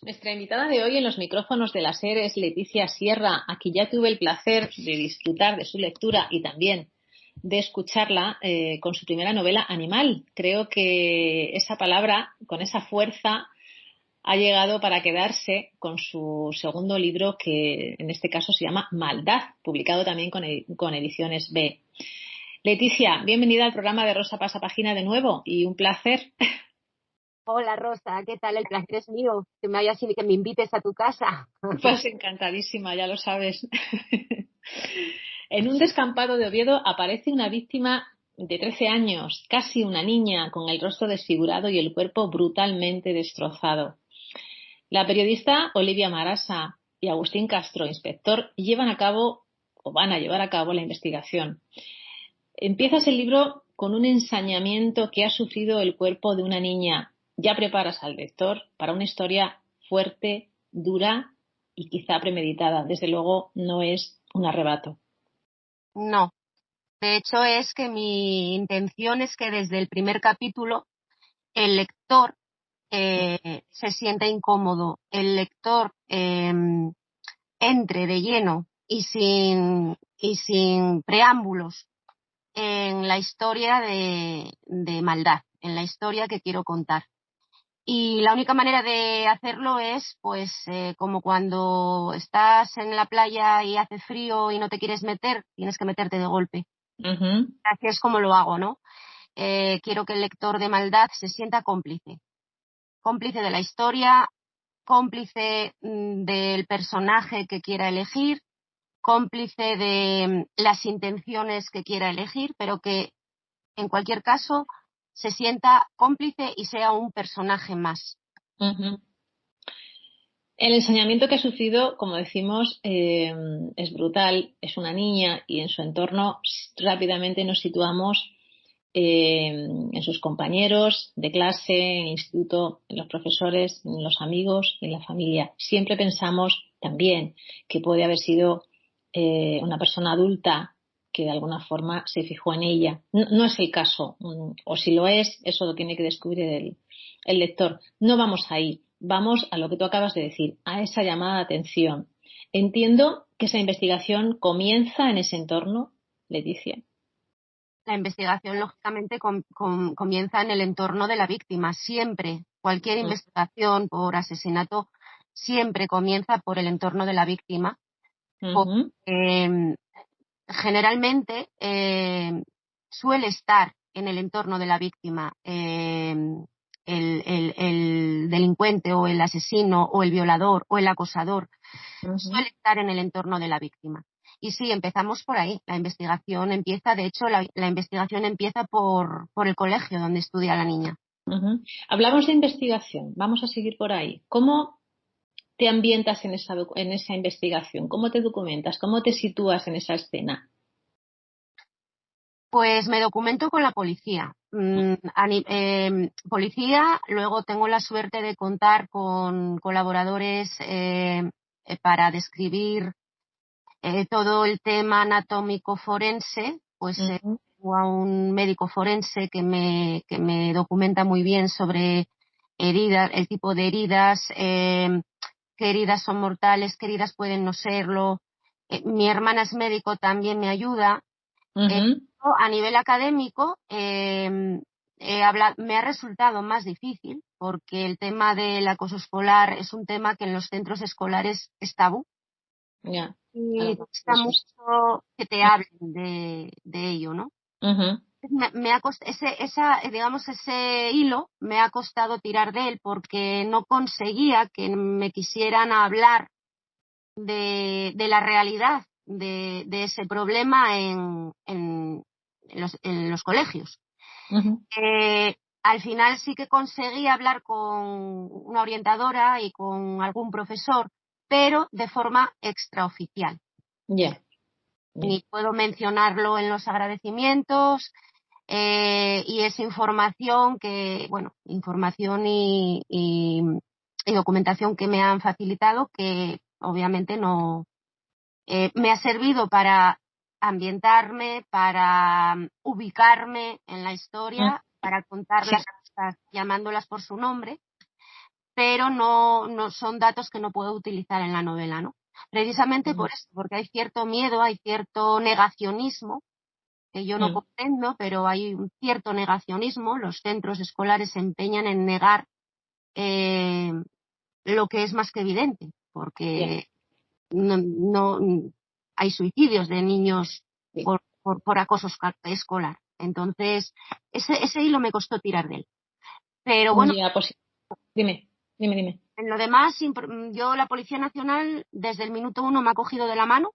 Nuestra invitada de hoy en los micrófonos de la SER es Leticia Sierra, a quien ya tuve el placer de disfrutar de su lectura y también de escucharla con su primera novela, Animal. Creo que esa palabra, con esa fuerza, ha llegado para quedarse con su segundo libro, que en este caso se llama Maldad, publicado también con Ediciones B. Leticia, bienvenida al programa de Rosa Pasapágina de nuevo y un placer. Hola Rosa, ¿qué tal? El placer es mío, que me invites a tu casa. Pues encantadísima, ya lo sabes. En un descampado de Oviedo aparece una víctima de 13 años, casi una niña, con el rostro desfigurado y el cuerpo brutalmente destrozado. La periodista Olivia Marasa y Agustín Castro, inspector, van a llevar a cabo la investigación. Empiezas el libro con un ensañamiento que ha sufrido el cuerpo de una niña. Ya preparas al lector para una historia fuerte, dura y quizá premeditada. Desde luego no es un arrebato. No, de hecho es que mi intención es que desde el primer capítulo el lector se sienta incómodo, el lector entre de lleno y sin preámbulos en la historia de maldad, en la historia que quiero contar. Y la única manera de hacerlo es, pues, como cuando estás en la playa y hace frío y no te quieres meter, tienes que meterte de golpe. Uh-huh. Así es como lo hago, ¿no? Quiero que el lector de maldad se sienta cómplice. Cómplice de la historia, cómplice del personaje que quiera elegir, cómplice de las intenciones que quiera elegir, pero que, en cualquier caso, se sienta cómplice y sea un personaje más. Uh-huh. El ensañamiento que ha sufrido, como decimos, es brutal. Es una niña y en su entorno rápidamente nos situamos en sus compañeros de clase, en el instituto, en los profesores, en los amigos, en la familia. Siempre pensamos también que puede haber sido una persona adulta que de alguna forma se fijó en ella. No es el caso, o si lo es, eso lo tiene que descubrir el lector. No vamos ahí, vamos a lo que tú acabas de decir, a esa llamada de atención. Entiendo que esa investigación comienza en ese entorno, Leticia. La investigación, lógicamente, comienza en el entorno de la víctima. Siempre, cualquier investigación por asesinato, siempre comienza por el entorno de la víctima. Uh-huh. Generalmente suele estar en el entorno de la víctima el delincuente o el asesino o el violador o el acosador. Uh-huh. Suele estar en el entorno de la víctima. Y sí, empezamos por ahí. La investigación empieza, de hecho, la investigación empieza por el colegio donde estudia la niña. Uh-huh. Hablamos de investigación, vamos a seguir por ahí. ¿Cómo te ambientas en esa investigación? ¿Cómo te documentas? ¿Cómo te sitúas en esa escena? Pues me documento con la policía. Policía, luego tengo la suerte de contar con colaboradores para describir todo el tema anatómico forense, pues Uh-huh. tengo a un médico forense que me documenta muy bien sobre heridas, el tipo de heridas, qué heridas son mortales, qué heridas pueden no serlo. Mi hermana es médico, también me ayuda. Uh-huh. A nivel académico, me ha resultado más difícil porque el tema del acoso escolar es un tema que en los centros escolares es tabú. Ya. Y Hablamos de cuesta eso. mucho que te hablen de ello, ¿no? Uh-huh. Digamos, ese hilo me ha costado tirar de él porque no conseguía que me quisieran hablar de la realidad de ese problema en los colegios. Uh-huh. Al final sí que conseguí hablar con una orientadora y con algún profesor, pero de forma extraoficial. Ya. Ni puedo mencionarlo en los agradecimientos, y es información información y documentación que me han facilitado que obviamente no me ha servido para ambientar,me para ubicarme en la historia, para contar las cosas llamándolas por su nombre, pero no son datos que no puedo utilizar en la novela, ¿no? Precisamente por eso, porque hay cierto miedo, hay cierto negacionismo, que yo no comprendo, pero hay un cierto negacionismo. Los centros escolares se empeñan en negar lo que es más que evidente, porque no hay suicidios de niños por acoso escolar. Entonces, ese hilo me costó tirar de él. Pero bueno, pues, dime. En lo demás, yo, la Policía Nacional, desde el minuto 1 me ha cogido de la mano.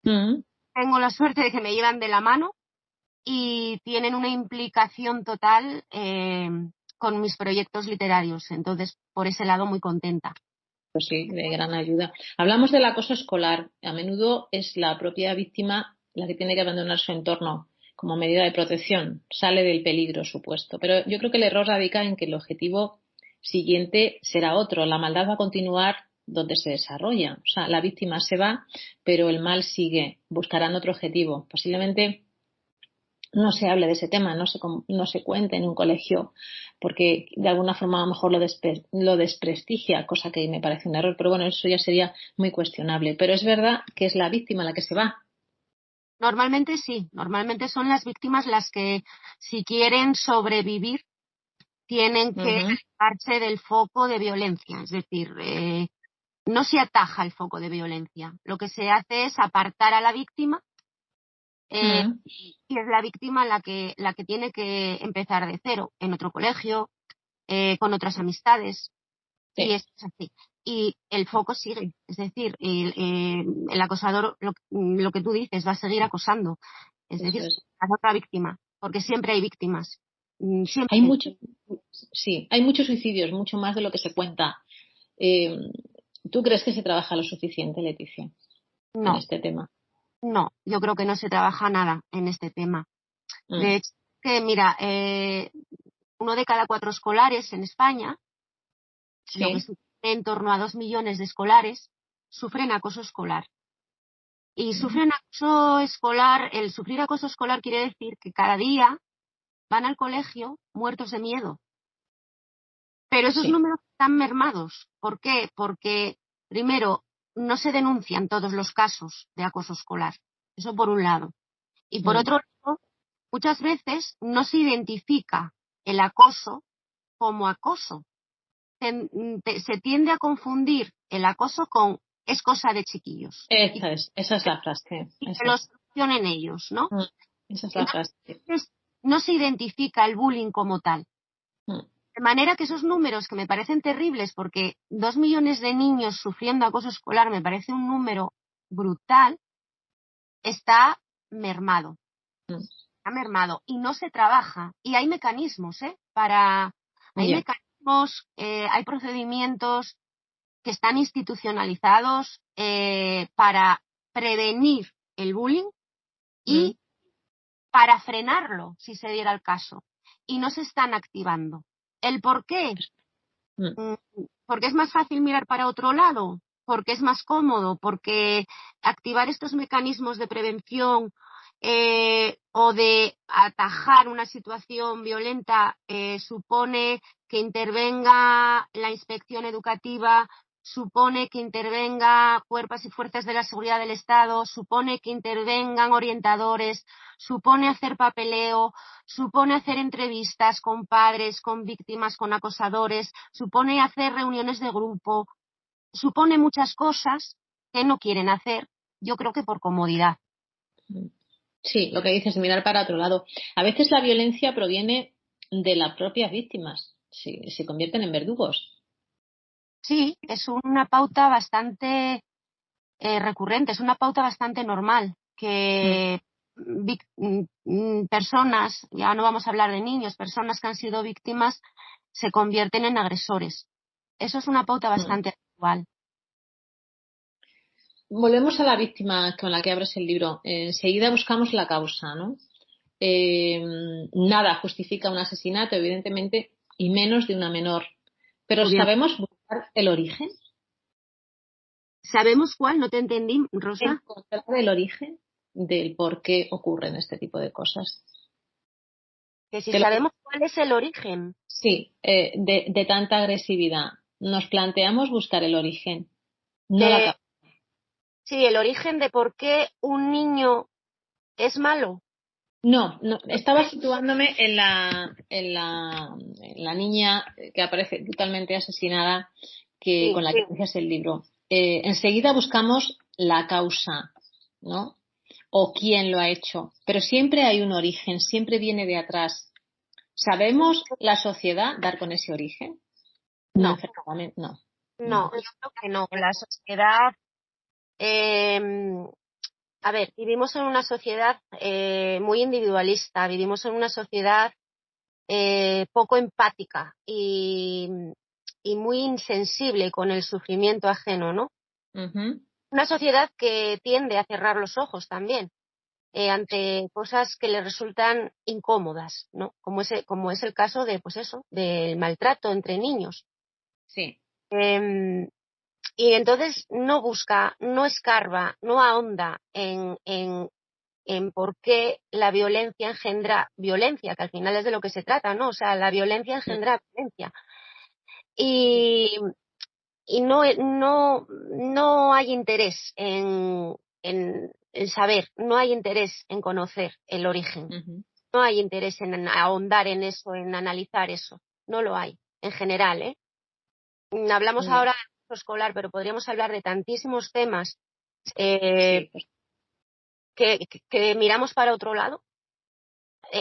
Tengo la suerte de que me llevan de la mano y tienen una implicación total con mis proyectos literarios. Entonces, por ese lado, muy contenta. Pues sí, de gran ayuda. Hablamos del acoso escolar. A menudo es la propia víctima la que tiene que abandonar su entorno como medida de protección. Sale del peligro supuesto. Pero yo creo que el error radica en que el objetivo siguiente será otro. La maldad va a continuar donde se desarrolla. O sea, la víctima se va, pero el mal sigue. Buscarán otro objetivo. Posiblemente no se hable de ese tema, no se cuente en un colegio, porque de alguna forma a lo mejor lo desprestigia, cosa que me parece un error, pero bueno, eso ya sería muy cuestionable. Pero es verdad que es la víctima la que se va. Normalmente sí, normalmente son las víctimas las que, si quieren sobrevivir, tienen que alejarse del foco de violencia. Es decir, no se ataja el foco de violencia. Lo que se hace es apartar a la víctima y es la víctima la que tiene que empezar de cero, en otro colegio, con otras amistades. Sí. Y es así. Y el foco sigue. Es decir, el acosador, lo que tú dices, va a seguir acosando. Es decir, a otra víctima, porque siempre hay víctimas. Siempre. Hay muchos suicidios, mucho más de lo que se cuenta. ¿Tú crees que se trabaja lo suficiente, Leticia, en este tema? No, yo creo que no se trabaja nada en este tema. De hecho, que mira, 1 de cada 4 escolares en España, lo que supone en torno a 2 millones de escolares, sufren acoso escolar. Y sufren acoso escolar, el sufrir acoso escolar quiere decir que cada día van al colegio muertos de miedo. Pero esos números están mermados. ¿Por qué? Porque, primero, no se denuncian todos los casos de acoso escolar. Eso por un lado. Y por otro lado, muchas veces no se identifica el acoso como acoso. Se tiende a confundir el acoso con es cosa de chiquillos. Esa es la frase. Y que lo solucionen ellos, ¿no? Esa es la frase. Entonces, no se identifica el bullying como tal. De manera que esos números que me parecen terribles, porque 2 millones de niños sufriendo acoso escolar me parece un número brutal, está mermado. Está mermado y no se trabaja. Y hay mecanismos, hay procedimientos que están institucionalizados para prevenir el bullying y para frenarlo, si se diera el caso. Y no se están activando. ¿El por qué? Porque es más fácil mirar para otro lado, porque es más cómodo, porque activar estos mecanismos de prevención o de atajar una situación violenta supone que intervenga la inspección educativa, supone que intervenga cuerpos y fuerzas de la seguridad del Estado, supone que intervengan orientadores, supone hacer papeleo, supone hacer entrevistas con padres, con víctimas, con acosadores, supone hacer reuniones de grupo, supone muchas cosas que no quieren hacer, yo creo que por comodidad. Sí, lo que dices, mirar para otro lado. A veces la violencia proviene de las propias víctimas, se convierten en verdugos. Sí, es una pauta bastante recurrente, es una pauta bastante normal, que personas, ya no vamos a hablar de niños, personas que han sido víctimas se convierten en agresores. Eso es una pauta bastante habitual. Volvemos a la víctima con la que abres el libro. Enseguida buscamos la causa, ¿no? Nada justifica un asesinato, evidentemente, y menos de una menor. Pero ¿sabemos buscar el origen? ¿Sabemos cuál? No te entendí, Rosa. Encontrar el origen del por qué ocurren este tipo de cosas. Que si sabemos cuál es el origen. Sí, de tanta agresividad. nos planteamos buscar el origen, no la causa. Sí, el origen de por qué un niño es malo. No, estaba situándome en la niña que aparece brutalmente asesinada con la que inicias el libro. Enseguida buscamos la causa, ¿no? O quién lo ha hecho, pero siempre hay un origen, siempre viene de atrás. ¿Sabemos la sociedad dar con ese origen? No. No, yo creo que no. La sociedad, a ver, vivimos en una sociedad muy individualista, vivimos en una sociedad poco empática y muy insensible con el sufrimiento ajeno, ¿no? Uh-huh. Una sociedad que tiende a cerrar los ojos también ante cosas que le resultan incómodas, ¿no? Como es el caso de, pues eso, del maltrato entre niños. Sí. Y entonces no busca, no escarba, no ahonda en por qué la violencia engendra violencia, que al final es de lo que se trata, ¿no? O sea, la violencia engendra violencia. Y no hay interés en saber, no hay interés en conocer el origen, Uh-huh. no hay interés en ahondar en eso, en analizar eso, no lo hay, en general, ¿eh? Hablamos ahora de uso escolar, pero podríamos hablar de tantísimos temas Sí, pues. que miramos para otro lado,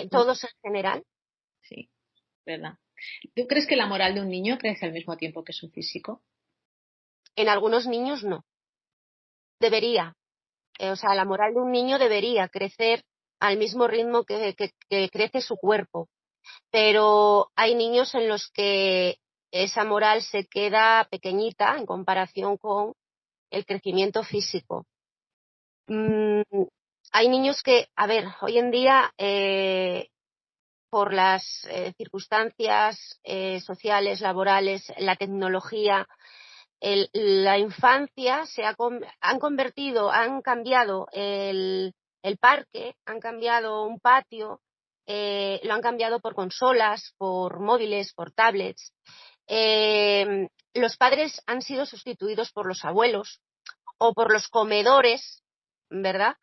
todos en general. Sí, verdad. ¿Tú crees que la moral de un niño crece al mismo tiempo que su físico? En algunos niños no. Debería. O sea, la moral de un niño debería crecer al mismo ritmo que crece su cuerpo. Pero hay niños en los que esa moral se queda pequeñita en comparación con el crecimiento físico. Hay niños que, a ver, hoy en día, por las circunstancias sociales, laborales, la tecnología, la infancia han cambiado el parque, han cambiado un patio, lo han cambiado por consolas, por móviles, por tablets. Los padres han sido sustituidos por los abuelos o por los comedores, ¿verdad?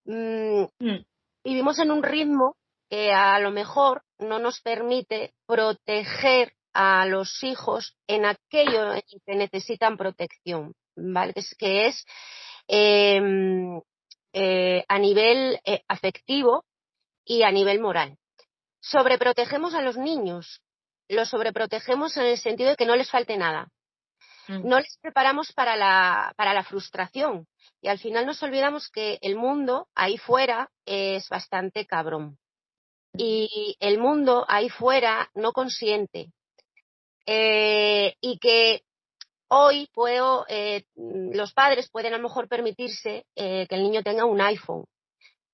Vivimos en un ritmo que a lo mejor no nos permite proteger a los hijos en aquello en que necesitan protección, ¿vale? Que es a nivel afectivo y a nivel moral. Sobreprotegemos a los niños, los sobreprotegemos en el sentido de que no les falte nada. No les preparamos para la frustración y al final nos olvidamos que el mundo ahí fuera es bastante cabrón. Y el mundo ahí fuera no consiente. Y que hoy los padres pueden a lo mejor permitirse que el niño tenga un iPhone.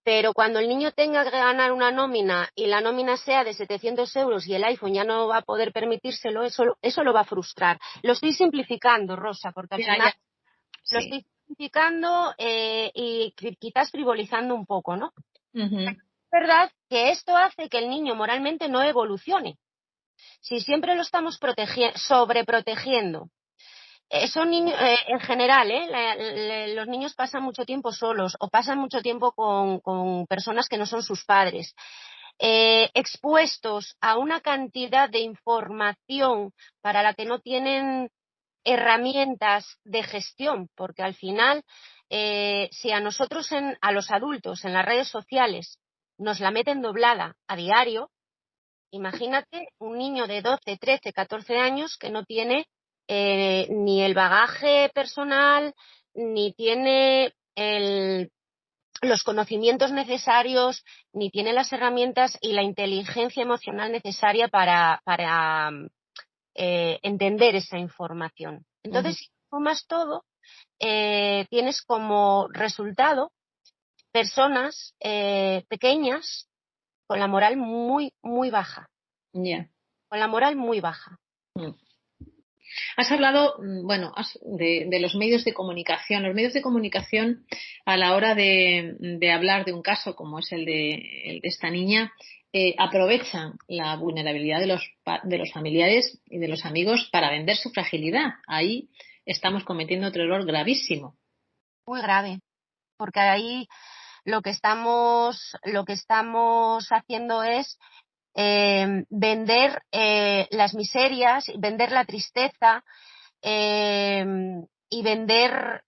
Pero cuando el niño tenga que ganar una nómina y la nómina sea de 700 euros y el iPhone ya no va a poder permitírselo, eso lo va a frustrar. Lo estoy simplificando, Rosa, porque al final sí. Lo estoy simplificando y quizás frivolizando un poco, ¿no? Uh-huh. Es verdad que esto hace que el niño moralmente no evolucione. Si siempre lo estamos sobreprotegiendo. Son niños, en general, los niños pasan mucho tiempo solos o pasan mucho tiempo con personas que no son sus padres, expuestos a una cantidad de información para la que no tienen herramientas de gestión, porque al final, si a nosotros, a los adultos, en las redes sociales, nos la meten doblada a diario, imagínate un niño de 12, 13, 14 años que no tiene ni el bagaje personal, ni tiene los conocimientos necesarios, ni tiene las herramientas y la inteligencia emocional necesaria para entender esa información. Entonces, si sumas todo, tienes como resultado personas pequeñas con la moral muy, muy baja. Yeah. Con la moral muy baja. Has hablado, bueno, de los medios de comunicación. Los medios de comunicación, a la hora de hablar de un caso como es el de esta niña, aprovechan la vulnerabilidad de los familiares y de los amigos para vender su fragilidad. Ahí estamos cometiendo otro error gravísimo. Muy grave, porque ahí lo que estamos haciendo es vender las miserias, vender la tristeza eh, y vender,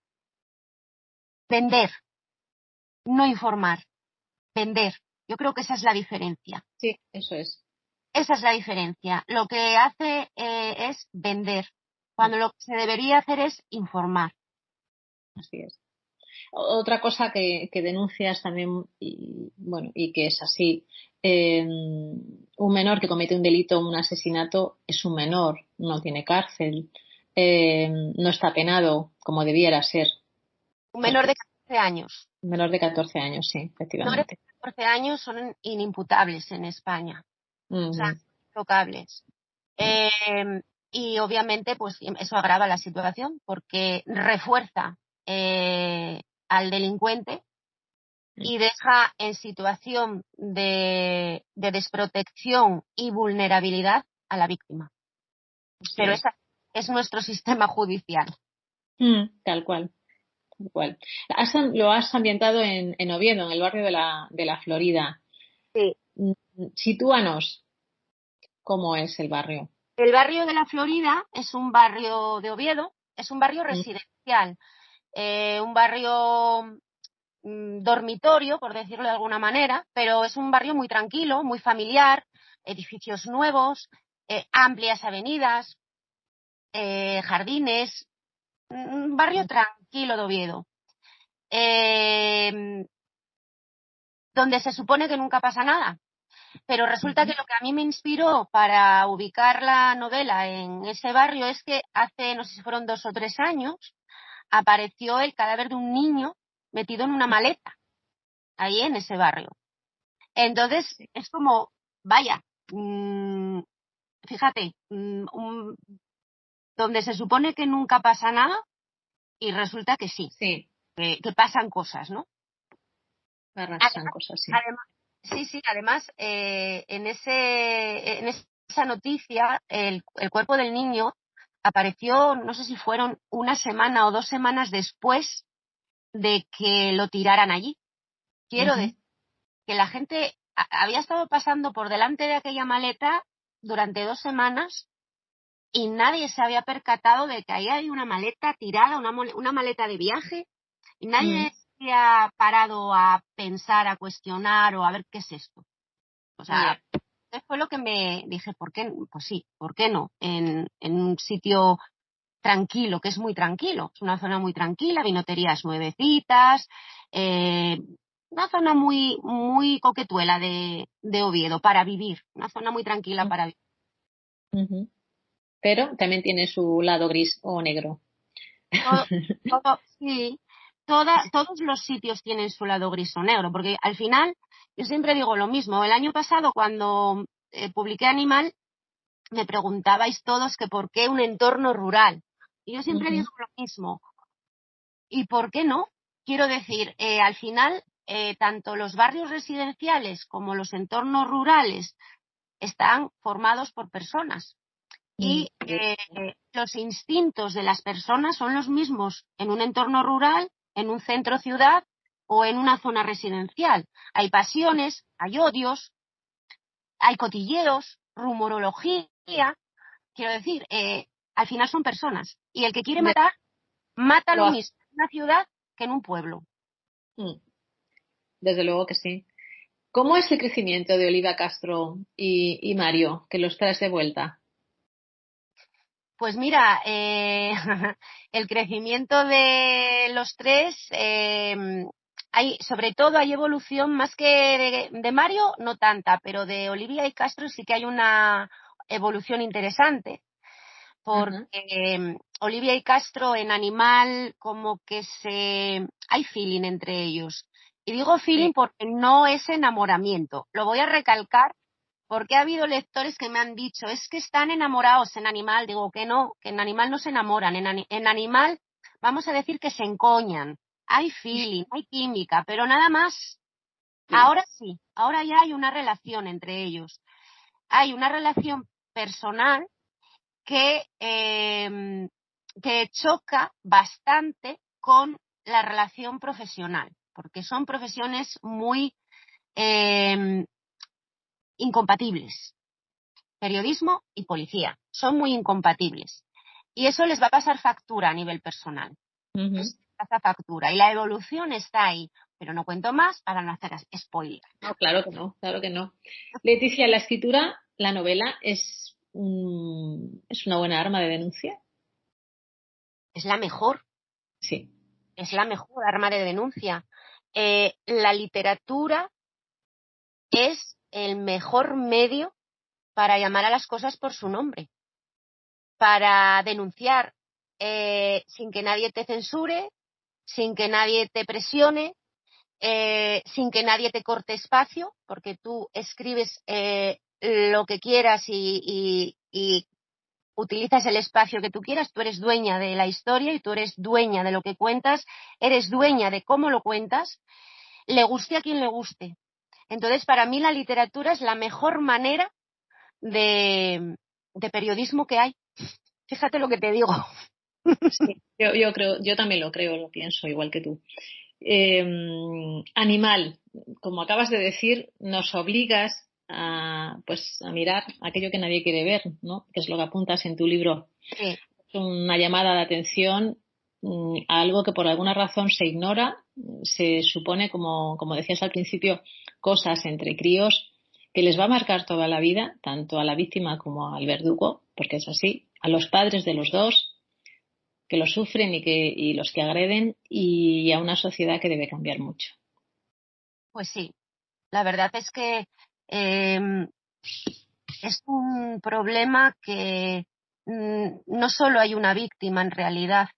no informar, vender. Yo creo que esa es la diferencia. Sí, eso es. Esa es la diferencia. Lo que hace es vender, cuando lo que se debería hacer es informar. Así es. Otra cosa que denuncias también, y, bueno, y que es así, un menor que comete un delito, un asesinato, es un menor, no tiene cárcel, no está penado como debiera ser. Un menor de 14 años. Un menor de 14 años, sí, Menores efectivamente. de 14 años son inimputables en España, o sea, Ujú. intocables. Y obviamente, pues eso agrava la situación porque refuerza al delincuente y deja en situación de desprotección y vulnerabilidad a la víctima. Así Pero es. ese es nuestro sistema judicial. Tal cual, tal cual. Lo has ambientado en Oviedo, en el barrio de la Florida. Sí. Mm, Sitúanos cómo es el barrio. El barrio de la Florida es un barrio de Oviedo, es un barrio Mm, residencial, un barrio dormitorio, por decirlo de alguna manera, pero es un barrio muy tranquilo, muy familiar, edificios nuevos, amplias avenidas, jardines, un barrio mm, tranquilo de Oviedo, eh, donde se supone que nunca pasa nada. Pero resulta que ujú. lo que a mí me inspiró para ubicar la novela en ese barrio es que hace, no sé si fueron 2 o 3 años, apareció el cadáver de un niño metido en una maleta, ahí en ese barrio. Entonces, es como, vaya, fíjate, donde se supone que nunca pasa nada y resulta que sí, Sí, que pasan cosas, ¿no? pasan Además, cosas, sí. además, sí, sí, además, en esa noticia, el cuerpo del niño apareció, no sé si fueron una semana o 2 semanas después de que lo tiraran allí. Quiero Ujú, decir que la gente había estado pasando por delante de aquella maleta durante 2 semanas y nadie se había percatado de que ahí hay una maleta tirada, una maleta de viaje, y mm, nadie se había parado a pensar, a cuestionar o a ver qué es esto. O ya. sea, eso fue lo que me dije, ¿por qué? Pues sí, ¿por qué no? En un sitio tranquilo, que es muy tranquilo, es una zona muy tranquila, vinoterías nuevecitas, eh, una zona muy, muy coquetuela de Oviedo para vivir, una zona muy tranquila Mm, para vivir. ujú. Pero también tiene su lado gris o negro. Todo, sí, todos los sitios tienen su lado gris o negro, porque al final yo siempre digo lo mismo. El año pasado, cuando publiqué Animal, me preguntabais todos que por qué un entorno rural. Y yo siempre digo Ujú, lo mismo. ¿Y por qué no? Quiero decir, al final, tanto los barrios residenciales como los entornos rurales están formados por personas y los instintos de las personas son los mismos en un entorno rural, en un centro ciudad o en una zona residencial. Hay pasiones, hay odios, hay cotilleos, rumorología. Quiero decir, al final son personas. Y el que quiere de- matar, mata lo lo hace. mismo en una ciudad que en un pueblo. Mm, Desde luego que sí. ¿Cómo es el crecimiento de Olivia Castro y Mario, que los traes de vuelta? Pues mira, el crecimiento de los tres, sobre todo hay evolución más que de Mario, no tanta, pero de Olivia y Castro sí que hay una evolución interesante, porque Ajá. Olivia y Castro en Animal como que hay feeling entre ellos. Y digo feeling Sí. porque no es enamoramiento. Lo voy a recalcar porque ha habido lectores que me han dicho, es que están enamorados en Animal. Digo que no, que en Animal no se enamoran. En Animal vamos a decir que se encoñan. Hay feeling, hay química, pero nada más. Ahora sí, ahora ya hay una relación entre ellos. Hay una relación personal que choca bastante con la relación profesional, porque son profesiones muy incompatibles. Periodismo y policía son muy incompatibles. Y eso les va a pasar factura a nivel personal. Pasa factura. Y la evolución está ahí. Pero no cuento más para no hacer spoiler. No, claro que no, claro que no. Leticia, la escritura, la novela, es una buena arma de denuncia. Es la mejor. Sí. Es la mejor arma de denuncia. La literatura es el mejor medio para llamar a las cosas por su nombre, para denunciar sin que nadie te censure, sin que nadie te presione, sin que nadie te corte espacio, porque tú escribes lo que quieras y utilizas el espacio que tú quieras. Tú eres dueña de la historia y tú eres dueña de lo que cuentas, eres dueña de cómo lo cuentas, le guste a quien le guste. Entonces, para mí la literatura es la mejor manera de periodismo que hay. Fíjate lo que te digo. Sí, yo creo, yo también lo creo, lo pienso igual que tú. Animal, como acabas de decir, nos obligas pues a mirar aquello que nadie quiere ver, ¿no? Que es lo que apuntas en tu libro. Sí. Es una llamada de atención a algo que por alguna razón se ignora, se supone, como decías al principio, cosas entre críos que les va a marcar toda la vida, tanto a la víctima como al verdugo, porque es así, a los padres de los dos que lo sufren y los que agreden, y a una sociedad que debe cambiar mucho. Pues sí, la verdad es que es un problema que no solo hay una víctima en realidad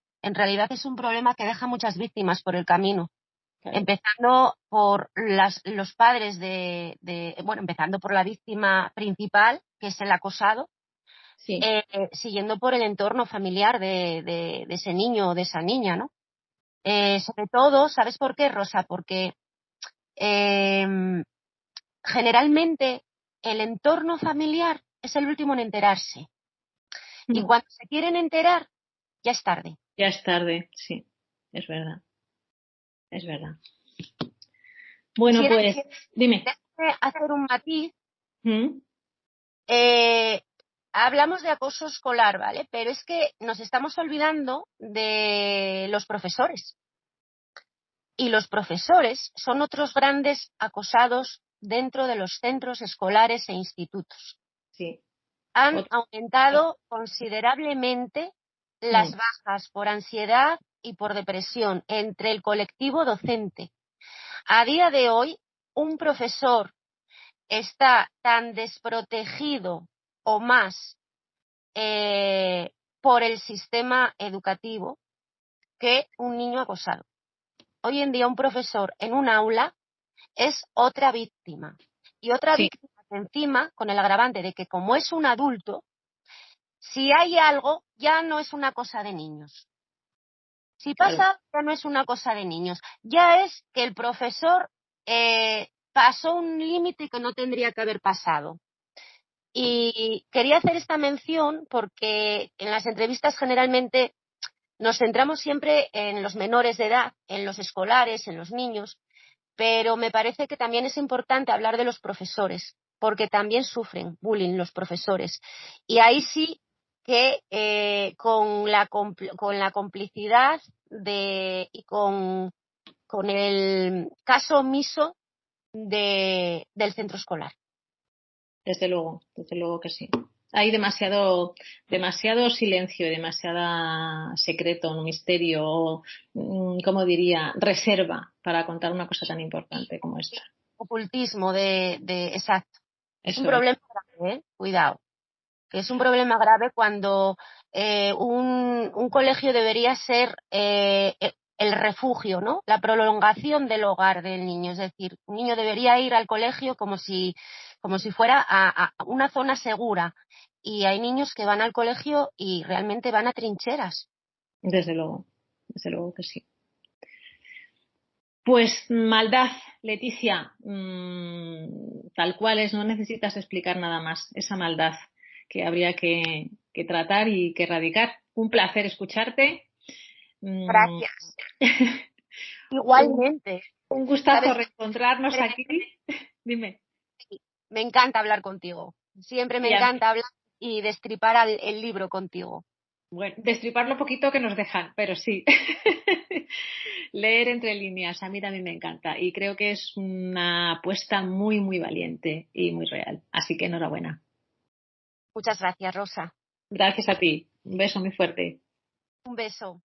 es un problema que deja muchas víctimas por el camino. Claro. Empezando por los padres empezando por la víctima principal, que es el acosado, sí. Siguiendo por el entorno familiar de ese niño o de esa niña, ¿no? Sobre todo, ¿sabes por qué, Rosa? Porque generalmente el entorno familiar es el último en enterarse. Y cuando se quieren enterar, ya es tarde. Ya es tarde, sí, es verdad. Es verdad. Bueno, pues, dime. Déjame hacer un matiz. ¿Mm? Hablamos de acoso escolar, ¿vale? Pero es que nos estamos olvidando de los profesores. Y los profesores son otros grandes acosados dentro de los centros escolares e institutos. Sí. Han aumentado considerablemente las bajas por ansiedad y por depresión entre el colectivo docente. A día de hoy, un profesor está tan desprotegido o más por el sistema educativo que un niño acosado. Hoy en día un profesor en un aula es otra víctima. Y otra víctima encima con el agravante de que como es un adulto, si hay algo, ya no es una cosa de niños. Si pasa, ya no es una cosa de niños. Ya es que el profesor pasó un límite que no tendría que haber pasado. Y quería hacer esta mención porque en las entrevistas generalmente nos centramos siempre en los menores de edad, en los escolares, en los niños, pero me parece que también es importante hablar de los profesores, porque también sufren bullying los profesores. Y ahí sí que con la complicidad y con el caso omiso del centro escolar. Desde luego que sí. Hay demasiado silencio y demasiado secreto, un misterio, ¿cómo diría? Reserva para contar una cosa tan importante como esta. Ocultismo exacto. Es Eso un problema grave, cuidado. Que es un problema grave cuando un colegio debería ser el refugio, ¿no? La prolongación del hogar del niño. Es decir, un niño debería ir al colegio como si fuera a una zona segura. Y hay niños que van al colegio y realmente van a trincheras. Desde luego que sí. Pues maldad, Leticia, tal cual es, no necesitas explicar nada más, esa maldad que habría que tratar y que erradicar. Un placer escucharte. Mm, Gracias. un, Igualmente. un gustazo Sabes, reencontrarnos aquí. Dime. me encanta hablar contigo. Siempre me Y a mí. encanta hablar y destripar el libro contigo. Bueno, destripar lo poquito que nos dejan, pero sí. Leer entre líneas, a mí también me encanta y creo que es una apuesta muy, muy valiente y muy real. Así que enhorabuena. Muchas gracias, Rosa. Gracias a ti. Un beso muy fuerte. Un beso.